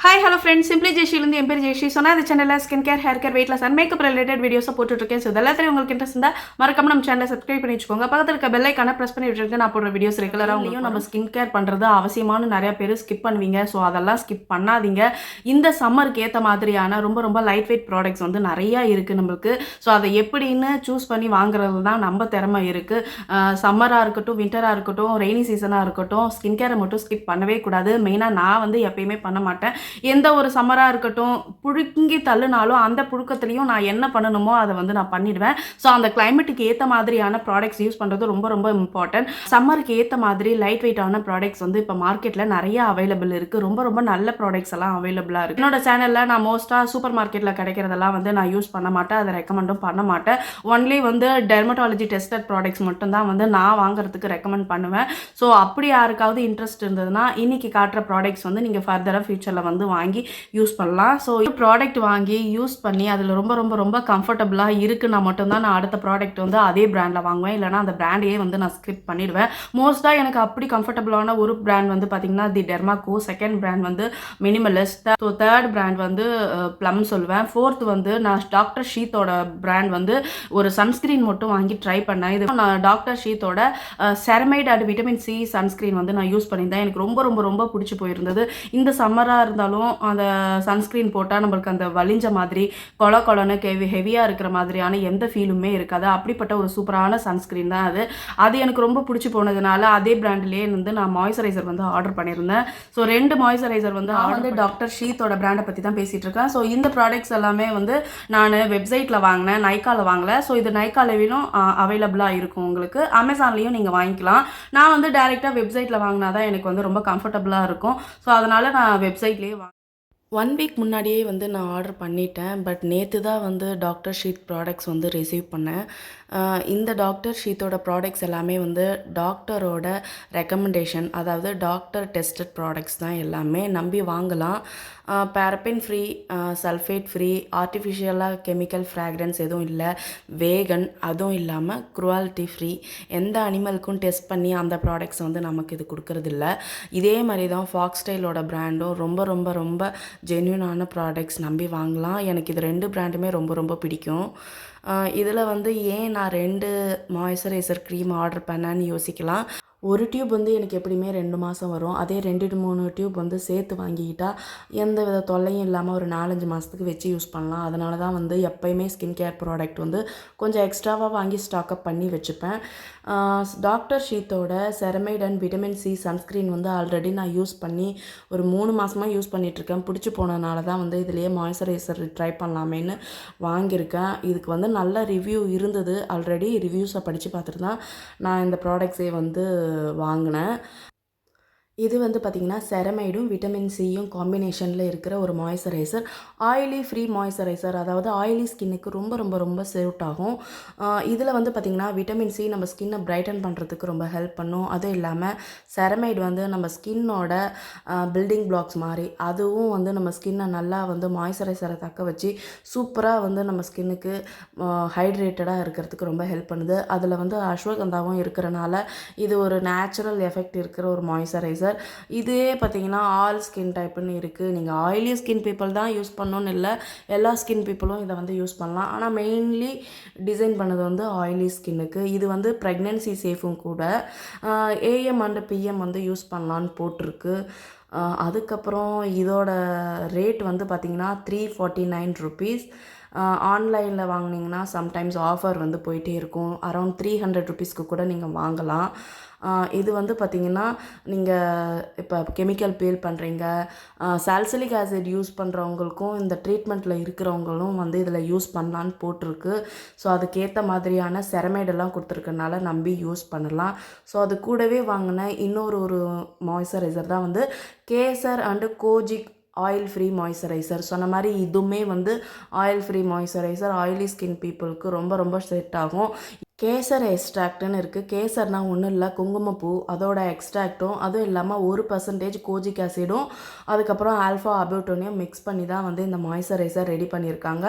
Hi hello friends, simply ஜெய்ஷிலேருந்து என் பேர் ஜெய்ஷி. சொன்னால் இந்த சேனலில் skin care, hair care, weight loss and makeup related வீடியோஸை போட்டுட்ருக்கேன். ஸோ எல்லாத்தையும் உங்களுக்கு இன்ட்ரெஸ்ட் இருந்தால் மறக்காம நம்ம சேனலை சப்ஸ்கிரைப் பண்ணி வச்சுக்கோங்க. பக்கத்தில் இருக்க பெல் ஐக்கான ப்ரெஸ் பண்ணி விட்டுருக்கு. நான் போடுற வீடியோஸ் ரெகுலராக நம்ம ஸ்கின் கேர் பண்ணுறது அவசியமான நிறைய பேர் ஸ்கிப் பண்ணுவீங்க. ஸோ அதெல்லாம் ஸ்கிப் பண்ணாதீங்க. இந்த சம்மருக்கு ஏற்ற மாதிரியான ரொம்ப ரொம்ப லைட் வெயிட் ப்ராடக்ட்ஸ் வந்து நிறையா இருக்குது நம்மளுக்கு. ஸோ அதை எப்படின்னு சூஸ் பண்ணி வாங்குறது தான் நம்ம திறமை இருக்குது. சம்மராக இருக்கட்டும், வின்டராக இருக்கட்டும், ரெய்னி சீசனாக இருக்கட்டும், ஸ்கின் கேரை மட்டும் ஸ்கிப் பண்ணவே கூடாது. மெயினாக நான் வந்து எப்பயுமே பண்ண மாட்டேன். எந்த ஒரு சம்மராக இருக்கட்டும், புழுங்கி தள்ளுனாலும் அந்த புழுக்கத்துலேயும் நான் என்ன பண்ணணுமோ அதை வந்து நான் பண்ணிடுவேன். ஸோ அந்த கிளைமேட்டுக்கு ஏற்ற மாதிரியான ப்ராடக்ட்ஸ் யூஸ் பண்ணுறது ரொம்ப ரொம்ப இம்பார்ட்டன்ட். சம்மருக்கு ஏற்ற மாதிரி லைட் வெயிட்டான ப்ராடக்ட்ஸ் வந்து இப்போ மார்க்கெட்டில் நிறைய அவைலபிள் இருக்குது. ரொம்ப ரொம்ப நல்ல ப்ராடக்ட்ஸ் எல்லாம் அவைலபிளாக இருக்குது. என்னோட சேனலில் நான் மோஸ்ட்டாக சூப்பர் மார்க்கெட்டில் கிடைக்கிறதெல்லாம் வந்து நான் யூஸ் பண்ண மாட்டேன், அதை ரெக்கமெண்டும் பண்ண மாட்டேன். ஒன்லி வந்து டெர்மட்டாலஜி டெஸ்டட் ப்ராடக்ட்ஸ் மட்டும்தான் வந்து நான் வாங்குறதுக்கு ரெக்கமெண்ட் பண்ணுவேன். ஸோ அப்படி யாருக்காவது இன்ட்ரெஸ்ட் இருந்ததுன்னா இன்னைக்கு காட்டுற ப்ராடக்ட்ஸ் வந்து நீங்கள் ஃபர்தராக ஃபியூச்சரில் வந்து வாங்கி யூஸ் பண்ணலாம். ஸோ ப்ராடக்ட் வாங்கி யூஸ் பண்ணி அதில் ரொம்ப ரொம்ப ரொம்ப கம்ஃபர்டபுளாக இருக்குன்னா மட்டும்தான் நான் அடுத்த ப்ராடக்ட் வந்து அதே பிராண்டில் வாங்குவேன். இல்லைனா அந்த பிராண்டையே வந்து நான் ஸ்கிப் பண்ணிடுவேன். மோஸ்ட்டாக எனக்கு அப்படி கம்ஃபர்டபுளான ஒரு பிராண்ட் வந்து பார்த்திங்கன்னா தி டெர்மாகோ, செகண்ட் பிராண்ட் வந்து மினிமலிஸ்ட், ஸோ தேர்ட் பிராண்ட் வந்து ப்ளம் சொல்லுவேன். ஃபோர்த் வந்து நான் டாக்டர் ஷீத்தோட பிராண்ட் வந்து ஒரு சன்ஸ்க்ரீன் மட்டும் வாங்கி ட்ரை பண்ணேன். இது நான் டாக்டர் ஷீத்தோட ceramide and vitamin C sunscreen வந்து நான் யூஸ் பண்ணியிருந்தேன். எனக்கு ரொம்ப ரொம்ப ரொம்ப பிடிச்சி போயிருந்தது. இந்த சம்மராக இருந்தாலும் அந்த சன்ஸ்க்ரீன் போட்டால் நம்மளுக்கு அந்த வலிஞ்ச மாதிரி கொலன்னு ஹெவியாக இருக்கிற மாதிரியான எந்த ஃபீலுமே இருக்காது. அப்படிப்பட்ட ஒரு சூப்பரான சன்ஸ்க்ரீன் தான் அது எனக்கு ரொம்ப பிடிச்சி போனதுனால அதே பிராண்ட்லேயே வந்து நான் மாய்ஸ்சரைசர் வந்து ஆர்டர் பண்ணியிருந்தேன். ஸோ 2 மாய்ஸ்சரைசர் வந்து டாக்டர் ஷீத்தோட பிராண்டை பற்றி தான் பேசிகிட்டு இருக்கேன். ஸோ இந்த ப்ராடக்ட்ஸ் எல்லாமே வந்து நான் வெப்சைட்டில் வாங்கினேன், நைக்காவில் வாங்கலை. ஸோ இது நைக்காலவிலும் அவைலபிளாக இருக்கும். உங்களுக்கு அமேசான்லேயும் நீங்கள் வாங்கிக்கலாம். நான் வந்து டைரெக்டாக வெப்சைட்டில் வாங்கினா தான் எனக்கு வந்து ரொம்ப கம்ஃபர்டபுளாக இருக்கும். ஸோ அதனால் நான் வெப்சைட்லேயே 1 வீக் முன்னாடியே வந்து நான் ஆர்டர் பண்ணிட்டேன். பட் நேற்று தான் வந்து டாக்டர் ஷீத் ப்ராடக்ட்ஸ் வந்து ரிசீவ் பண்ணேன். இந்த டாக்டர் ஷீத்தோட ப்ராடக்ட்ஸ் எல்லாமே வந்து டாக்டரோட ரெக்கமெண்டேஷன், அதாவது டாக்டர் டெஸ்டட் ப்ராடக்ட்ஸ் தான் எல்லாமே. நம்பி வாங்கலாம். பேரபின் ஃப்ரீ, சல்ஃபேட் ஃப்ரீ, ஆர்டிஃபிஷியலாக கெமிக்கல் ஃப்ராக்ரன்ஸ் எதுவும் இல்லை, வேகன், அதுவும் இல்லாமல் குருவாலிட்டி ஃப்ரீ. எந்த அனிமலுக்கும் டெஸ்ட் பண்ணி அந்த ப்ராடக்ட்ஸ் வந்து நமக்கு இது கொடுக்கறதில்ல. இதே மாதிரி தான் ஃபாக்ஸ்டைலோட பிராண்டும் ரொம்ப ரொம்ப ரொம்ப ஜென்யூனான ப்ராடக்ட்ஸ், நம்பி வாங்கலாம். எனக்கு இது 2 பிராண்டுமே ரொம்ப ரொம்ப பிடிக்கும். இதில் வந்து ஏன் நான் 2 மாய்ஸ்சரைசர் க்ரீம் ஆர்டர் பண்ணேன்னு யோசிக்கலாம். ஒரு டியூப் வந்து எனக்கு எப்படியுமே 2 மாதம் வரும். அதே 2-3 டியூப் வந்து சேர்த்து வாங்கிக்கிட்டால் எந்த வித தொல்லையும் இல்லாமல் ஒரு 4-5 மாதத்துக்கு வச்சு யூஸ் பண்ணலாம். அதனால தான் வந்து எப்போயுமே ஸ்கின் கேர் ப்ராடக்ட் வந்து கொஞ்சம் எக்ஸ்ட்ராவாக வாங்கி ஸ்டாக்கப் பண்ணி வச்சுப்பேன். டாக்டர் ஷீத்தோட ceramide and vitamin C sunscreen வந்து ஆல்ரெடி நான் யூஸ் பண்ணி ஒரு 3 மாதமாக யூஸ் பண்ணிகிட்ருக்கேன். பிடிச்சி போனதுனால தான் வந்து இதிலேயே மாய்ஸ்சரைசர் ட்ரை பண்ணலாமேன்னு வாங்கியிருக்கேன். இதுக்கு வந்து நல்ல ரிவ்யூ இருந்தது. ஆல்ரெடி ரிவ்யூஸை படித்து பார்த்துட்டு தான் நான் இந்த ப்ராடக்ட்ஸே வந்து வாங்கினேன். இது வந்து பார்த்திங்கன்னா செரமைடும் விட்டமின் சியும் காம்பினேஷனில் இருக்கிற ஒரு மாய்ஸ்சரைசர். ஆயிலி ஃப்ரீ மாய்ஸ்சரைசர், அதாவது ஆயிலி ஸ்கின்னுக்கு ரொம்ப ரொம்ப ரொம்ப சூட் ஆகும். இதில் வந்து பார்த்திங்கன்னா விட்டமின் சி நம்ம ஸ்கின்னை பிரைட்டன் பண்ணுறதுக்கு ரொம்ப ஹெல்ப் பண்ணும். அதுவும் இல்லாமல் செரமைடு வந்து நம்ம ஸ்கின்னோட பில்டிங் பிளாக்ஸ் மாதிரி, அதுவும் வந்து நம்ம ஸ்கின்னை நல்லா வந்து மாய்ஸ்சரைசரை தக்க வச்சு சூப்பராக வந்து நம்ம ஸ்கின்னுக்கு ஹைட்ரேட்டடாக இருக்கிறதுக்கு ரொம்ப ஹெல்ப் பண்ணுது. அதில் வந்து அஸ்வகந்தாவும் இருக்கிறனால இது ஒரு நேச்சுரல் எஃபெக்ட் இருக்கிற ஒரு மாய்ஸ்சரைசர். இதே பார்த்தீங்கன்னா ஆல் ஸ்கின் டைப்புன்னு இருக்குது. நீங்கள் ஆயிலி ஸ்கின் பீப்புள் தான் யூஸ் பண்ணணும்னு இல்லை, எல்லா ஸ்கின் பீப்புளும் இதை வந்து யூஸ் பண்ணலாம். ஆனால் மெயின்லி டிசைன் பண்ணது வந்து ஆயிலி ஸ்கின்னுக்கு. இது வந்து ப்ரெக்னென்சி சேஃபும் கூட. ஏஎம் அண்ட் பிஎம் வந்து யூஸ் பண்ணலான்னு போட்டிருக்கு. அதுக்கப்புறம் இதோட ரேட் வந்து பார்த்திங்கன்னா 349 ருபீஸ். ஆன்லைனில் வாங்கினீங்கன்னா சம்டைம்ஸ் ஆஃபர் வந்து போயிட்டே இருக்கும். அரௌண்ட் 300 ருபீஸ்க்கு கூட நீங்கள் வாங்கலாம். இது வந்து பார்த்திங்கன்னா நீங்கள் இப்போ கெமிக்கல் பீல் பண்ணுறீங்க, சால்சிலிக் ஆசிட் யூஸ் பண்ணுறவங்களுக்கும் இந்த ட்ரீட்மெண்ட்டில் இருக்கிறவங்களும் வந்து இதில் யூஸ் பண்ணலான்னு போட்டிருக்கு. ஸோ அதுக்கேற்ற மாதிரியான செரமைடெல்லாம் கொடுத்துருக்கனால நம்பி யூஸ் பண்ணலாம். ஸோ அது கூடவே வாங்கின ஒரு மாய்ஸ்சரைசர் தான் வந்து kesar and kojic oil free moisturiser. சொன்ன மாதிரி இதுவுமே வந்து oil free moisturiser oily skin பீப்புளுக்கு ரொம்ப ரொம்ப செட் ஆகும். கேசர் எக்ஸ்ட்ராக்ட்னு இருக்குது. கேசர்னா ஒன்றும் இல்லை, குங்குமப்பூ அதோட எக்ஸ்ட்ராக்டும், அதுவும் இல்லாமல் 1% கோஜிக் ஆசிடும் அதுக்கப்புறம் ஆல்ஃபா அபியூட்டோனியம் மிக்ஸ் பண்ணி தான் வந்து இந்த மாய்ஸ்சரைசர் ரெடி பண்ணியிருக்காங்க.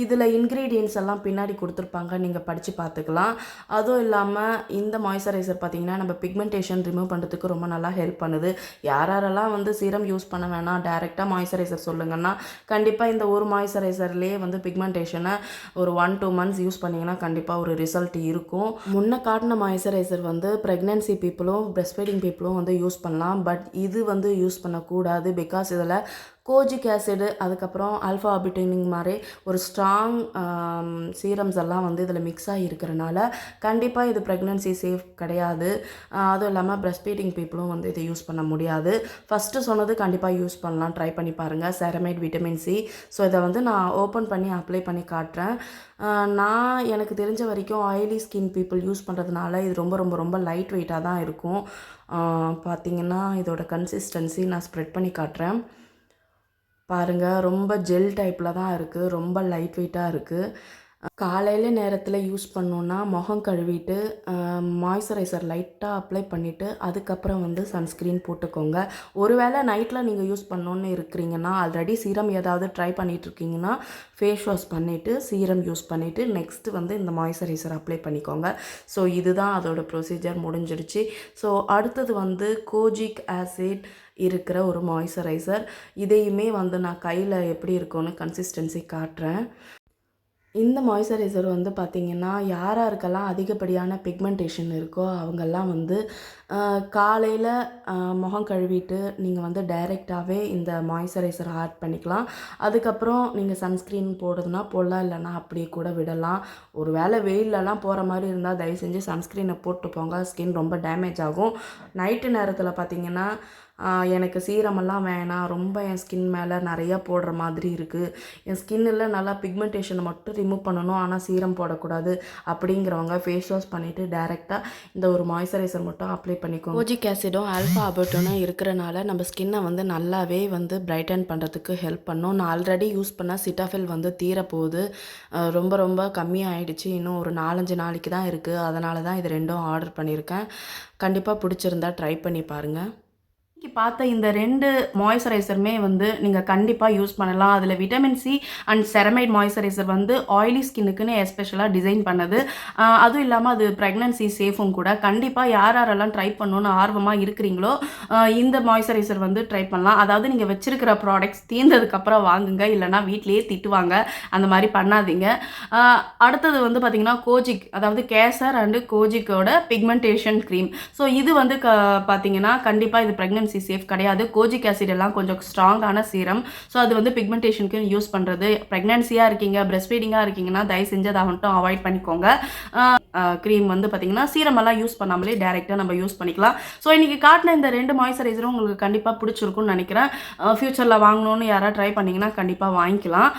இதில் இன்க்ரீடியன்ட்ஸ் எல்லாம் பின்னாடி கொடுத்துருப்பாங்க, நீங்கள் படித்து பார்த்துக்கலாம். அதுவும் இல்லாமல் இந்த மாய்ஸ்சரைசர் பார்த்திங்கன்னா நம்ம பிக்மெண்டேஷன் ரிமூவ் பண்ணுறதுக்கு ரொம்ப நல்லா ஹெல்ப் பண்ணுது. யாரெல்லாம் வந்து சீரம் யூஸ் பண்ண வேணாம், டைரெக்டாக மாய்ஸ்சரைசர் சொல்லுங்கன்னா கண்டிப்பாக இந்த ஒரு மாய்ஸ்சரைசர்லேயே வந்து பிக்மெண்டேஷனை ஒரு 1-2 months யூஸ் பண்ணிங்கன்னா கண்டிப்பாக ஒரு ரிசல்ட் இருக்கும். முன்ன காட்டின மாய்ஸ்சரைசர் வந்து ப்ரெக்னென்சி பீப்புளும் பிரெஸ்ட் ஃபீடிங் பீப்புளும் வந்து யூஸ் பண்ணலாம். பட் இது வந்து யூஸ் பண்ணக்கூடாது. பிகாஸ் இதில் கோஜிக் ஆசிடு அதுக்கப்புறம் ஆல்ஃபா அபியூட்டோனியம் மாதிரி ஒரு ஸ்ட்ராங் சீரம்ஸ் எல்லாம் வந்து இதில் மிக்ஸ் ஆகி இருக்கிறனால கண்டிப்பாக இது ப்ரெக்னென்சி சேஃப் கிடையாது. அதுவும் இல்லாமல் பிரெஸ்ட் ஃபீடிங் பீப்புளும் வந்து இதை யூஸ் பண்ண முடியாது. ஃபஸ்ட்டு சொன்னது கண்டிப்பாக யூஸ் பண்ணலாம், ட்ரை பண்ணி பாருங்கள். Ceramide vitamin C. ஸோ இதை வந்து நான் ஓப்பன் பண்ணி அப்ளை பண்ணி காட்டுறேன். நான் எனக்கு தெரிஞ்ச வரைக்கும் ஆயிலி ஸ்கின் பீப்புள் யூஸ் பண்ணுறதுனால இது ரொம்ப ரொம்ப ரொம்ப லைட் வெயிட்டாக தான் இருக்கும். பார்த்திங்கன்னா இதோட கன்சிஸ்டன்சி நான் ஸ்ப்ரெட் பண்ணி காட்டுறேன். பாருங்கள், ரொம்ப ஜெல் டைப்பில் தான் இருக்குது, ரொம்ப லைட் வெயிட்டாக இருக்குது. காலையில் நேரத்தில் யூஸ் பண்ணோன்னா முகம் கழுவிட்டு மாய்ஸ்சரைசர் லைட்டாக அப்ளை பண்ணிவிட்டு அதுக்கப்புறம் வந்து சன்ஸ்க்ரீன் போட்டுக்கோங்க. ஒருவேளை நைட்டில் நீங்கள் யூஸ் பண்ணோன்னு இருக்கிறீங்கன்னா, ஆல்ரெடி சீரம் ஏதாவது ட்ரை பண்ணிகிட்ருக்கீங்கன்னா ஃபேஸ் வாஷ் பண்ணிவிட்டு சீரம் யூஸ் பண்ணிவிட்டு நெக்ஸ்ட்டு வந்து இந்த மாய்ஸ்சரைசர் அப்ளை பண்ணிக்கோங்க. ஸோ இதுதான் அதோட ப்ரொசீஜர் முடிஞ்சிடுச்சு. ஸோ அடுத்தது வந்து கோஜிக் ஆசிட் இருக்கிற ஒரு மாய்ஸ்சரைசர். இதையுமே வந்து நான் கையில் எப்படி இருக்கும்னு கன்சிஸ்டன்சி காட்டுறேன். இந்த மாய்ஸ்சரைசர் வந்து பார்த்திங்கன்னா யாராருக்கெல்லாம் அதிகப்படியான பிக்மெண்டேஷன் இருக்கோ அவங்கெல்லாம் வந்து காலையில் முகம் கழுவிட்டு நீங்கள் வந்து டைரெக்டாகவே இந்த மாய்ஸ்சரைசர் ஆட் பண்ணிக்கலாம். அதுக்கப்புறம் நீங்கள் சன்ஸ்க்ரீன் போடுறதுனா போடலாம், இல்லைனா அப்படியே கூட விடலாம். ஒரு வேளை வெயிலெலாம் போகிற மாதிரி இருந்தால் தயவு செஞ்சு சன்ஸ்க்ரீனை போட்டு போங்க, ஸ்கின் ரொம்ப டேமேஜ் ஆகும். நைட்டு நேரத்தில் பார்த்திங்கன்னா எனக்கு சீரமெல்லாம் வேணாம், ரொம்ப என் ஸ்கின் மேலே நிறையா போடுற மாதிரி இருக்குது, என் ஸ்கின்னில் நல்லா பிக்மெண்டேஷனை மட்டும் ரிமூவ் பண்ணணும் ஆனால் சீரம் போடக்கூடாது அப்படிங்கிறவங்க ஃபேஸ் வாஷ் பண்ணிவிட்டு டைரெக்டாக இந்த ஒரு மாய்ஸ்சரைசர் மட்டும் அப்ளை பண்ணிக்கோங்க. கோஜிக் ஆசிடும் ஆல்ஃபா அபியூட்டோனும் இருக்கிறனால நம்ம ஸ்கின்னை வந்து நல்லாவே வந்து பிரைட்டன் பண்ணுறதுக்கு ஹெல்ப் பண்ணும். நான் ஆல்ரெடி யூஸ் பண்ண சிட்டாஃபில் வந்து தீரப்போகுது, ரொம்ப ரொம்ப கம்மியாகிடுச்சு. இன்னும் ஒரு 4-5 நாளைக்கு தான் இருக்குது. அதனால தான் இது ரெண்டும் ஆர்டர் பண்ணியிருக்கேன். கண்டிப்பாக பிடிச்சிருந்தா ட்ரை பண்ணி பாருங்கள். பார்த்த இந்த 2 மாய்ஸ்சரைசருமே வந்து நீங்கள் கண்டிப்பாக யூஸ் பண்ணலாம். அதில் vitamin C and ceramide moisturiser வந்து ஆயிலி ஸ்கின்னுக்குன்னு எஸ்பெஷலாக டிசைன் பண்ணது. அதுவும் இல்லாமல் அது ப்ரெக்னன்சி சேஃபும் கூட. கண்டிப்பாக யாரெல்லாம் ட்ரை பண்ணணுன்னு ஆர்வமாக இருக்கிறீங்களோ இந்த மாய்ஸ்சரைசர் வந்து ட்ரை பண்ணலாம். அதாவது நீங்கள் வச்சிருக்கிற ப்ராடக்ட்ஸ் தீர்ந்ததுக்கப்புறம் வாங்குங்க, இல்லைனா வீட்லேயே திட்டுவாங்க, அந்த மாதிரி பண்ணாதீங்க. அடுத்தது வந்து பார்த்திங்கன்னா கோஜிக், அதாவது கேசர் அண்டு கோஜிக்கோட பிக்மெண்டேஷன் க்ரீம். ஸோ இது வந்து பார்த்திங்கன்னா கண்டிப்பாக இது ப்ரெக்னன்சி சேஃப் கிடையாது. கோஜிக் ஆசிட் எல்லாம் கொஞ்சம் ஸ்ட்ராங்கான சீரம். ஸோ அது வந்து பிக்மெண்டேஷனுக்கு யூஸ் பண்ணுறது. ப்ரெக்னன்சியாக இருக்கீங்க, பிரெஸ்ட் ஃபீடிங்காக இருக்கீங்கன்னா தயவு செஞ்சு அதை மட்டும் அவாய்ட் பண்ணிக்கோங்க. க்ரீம் வந்து பார்த்திங்கன்னா சீரமெல்லாம் யூஸ் பண்ணாமலே டேரெக்டாக நம்ம யூஸ் பண்ணிக்கலாம். ஸோ இன்றைக்கி காட்டின இந்த 2 மாய்ஸ்சரைசரும் உங்களுக்கு கண்டிப்பாக பிடிச்சிருக்குன்னு நினைக்கிறேன். ஃப்யூச்சரில் வாங்கணுன்னு யாராவது ட்ரை பண்ணிங்கன்னா கண்டிப்பாக வாங்கிக்கலாம்.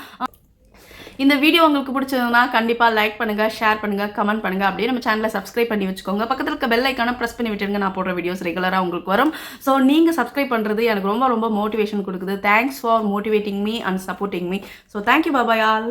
இந்த வீடியோ உங்களுக்கு பிடிச்சதுன்னா கண்டிப்பாக லைக் பண்ணுங்கள், ஷேர் பண்ணுங்கள், கமெண்ட் பண்ணுங்கள். அப்படியே நம்ம சேனலை சப்ஸ்கிரைப் பண்ணி வச்சுக்கோங்க. பக்கத்தில் இருக்க பெல் ஐக்கானை ப்ரெஸ் பண்ணி விட்டுருங்க, நான் போடுற வீடியோஸ் ரெகுலராக உங்களுக்கு வரும். ஸோ நீங்கள் சப்ஸ்கிரைப் பண்ணுறது எனக்கு ரொம்ப ரொம்ப மோட்டிவேஷன் கொடுக்குது. Thanks for motivating me and supporting me. So thank you, bye bye all.